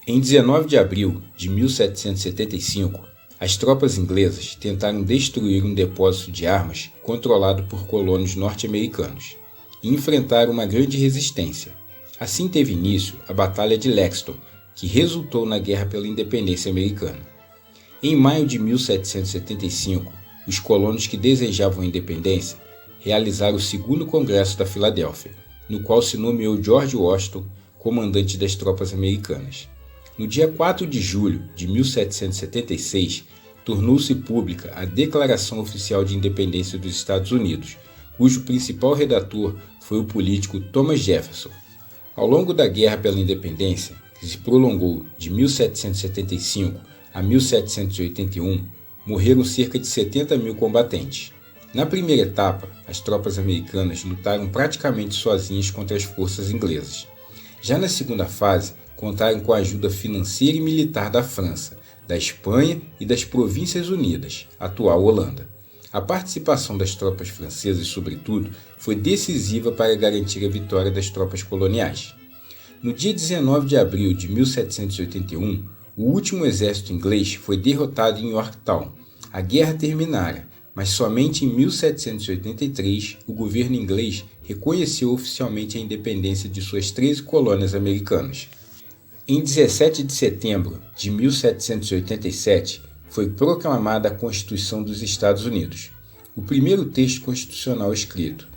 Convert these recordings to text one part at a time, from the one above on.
Em 19 de abril de 1775, as tropas inglesas tentaram destruir um depósito de armas controlado por colonos norte-americanos e enfrentaram uma grande resistência. Assim teve início a Batalha de Lexington, que resultou na Guerra pela Independência Americana. Em maio de 1775, os colonos que desejavam a independência realizaram o segundo Congresso da Filadélfia, no qual se nomeou George Washington comandante das tropas americanas. No dia 4 de julho de 1776, tornou-se pública a Declaração Oficial de Independência dos Estados Unidos, cujo principal redator foi o político Thomas Jefferson. Ao longo da Guerra pela Independência, que se prolongou de 1775 a 1781, morreram cerca de 70 mil combatentes. Na primeira etapa, as tropas americanas lutaram praticamente sozinhas contra as forças inglesas. Já na segunda fase, contaram com a ajuda financeira e militar da França, da Espanha e das Províncias Unidas, atual Holanda. A participação das tropas francesas, sobretudo, foi decisiva para garantir a vitória das tropas coloniais. No dia 19 de abril de 1781, o último exército inglês foi derrotado em Yorktown. A guerra terminara, mas somente em 1783 o governo inglês reconheceu oficialmente a independência de suas 13 colônias americanas. Em 17 de setembro de 1787, foi proclamada a Constituição dos Estados Unidos, o primeiro texto constitucional escrito,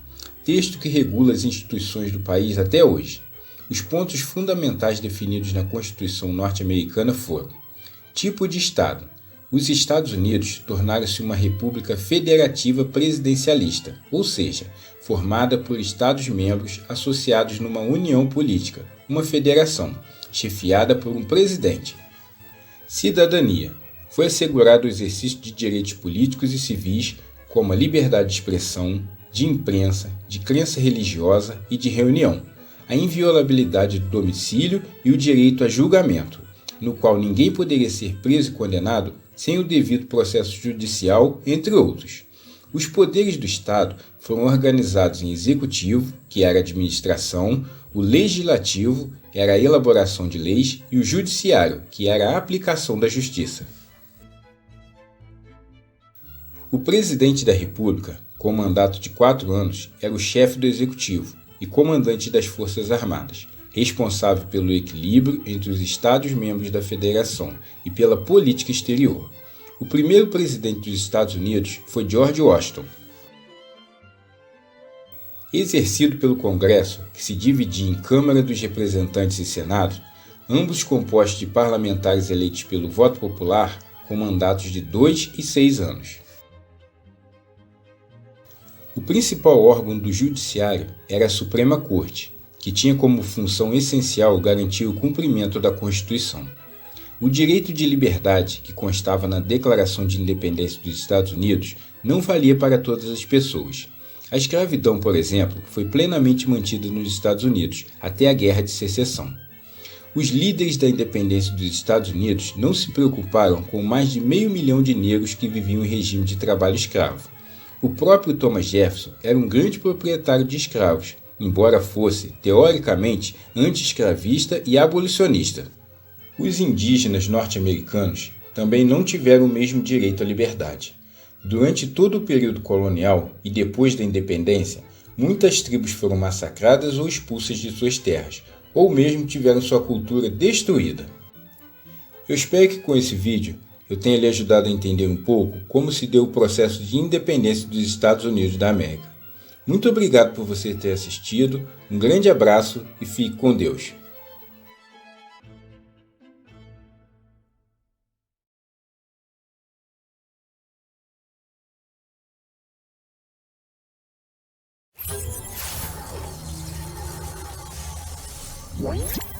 texto que regula as instituições do país até hoje. Os pontos fundamentais definidos na Constituição norte-americana foram: tipo de Estado. Os Estados Unidos tornaram-se uma república federativa presidencialista, ou seja, formada por Estados-membros associados numa união política, uma federação, chefiada por um presidente. Cidadania. Foi assegurado o exercício de direitos políticos e civis, como a liberdade de expressão, de imprensa, de crença religiosa e de reunião, a inviolabilidade do domicílio e o direito a julgamento, no qual ninguém poderia ser preso e condenado sem o devido processo judicial, entre outros. Os poderes do Estado foram organizados em executivo, que era a administração, o legislativo, era a elaboração de leis, e o judiciário, que era a aplicação da justiça. O presidente da República, com mandato de 4 anos, era o chefe do executivo e comandante das Forças Armadas, responsável pelo equilíbrio entre os Estados-membros da Federação e pela política exterior. O primeiro presidente dos Estados Unidos foi George Washington. Exercido pelo Congresso, que se dividia em Câmara dos Representantes e Senado, ambos compostos de parlamentares eleitos pelo voto popular, com mandatos de 2 e 6 anos. O principal órgão do Judiciário era a Suprema Corte, que tinha como função essencial garantir o cumprimento da Constituição. O direito de liberdade, que constava na Declaração de Independência dos Estados Unidos, não valia para todas as pessoas. A escravidão, por exemplo, foi plenamente mantida nos Estados Unidos até a Guerra de Secessão. Os líderes da independência dos Estados Unidos não se preocuparam com mais de 500 mil de negros que viviam em regime de trabalho escravo. O próprio Thomas Jefferson era um grande proprietário de escravos, embora fosse, teoricamente, anti-escravista e abolicionista. Os indígenas norte-americanos também não tiveram o mesmo direito à liberdade. Durante todo o período colonial e depois da independência, muitas tribos foram massacradas ou expulsas de suas terras, ou mesmo tiveram sua cultura destruída. Eu espero que com esse vídeo eu tenha lhe ajudado a entender um pouco como se deu o processo de independência dos Estados Unidos da América. Muito obrigado por você ter assistido, um grande abraço e fique com Deus. What?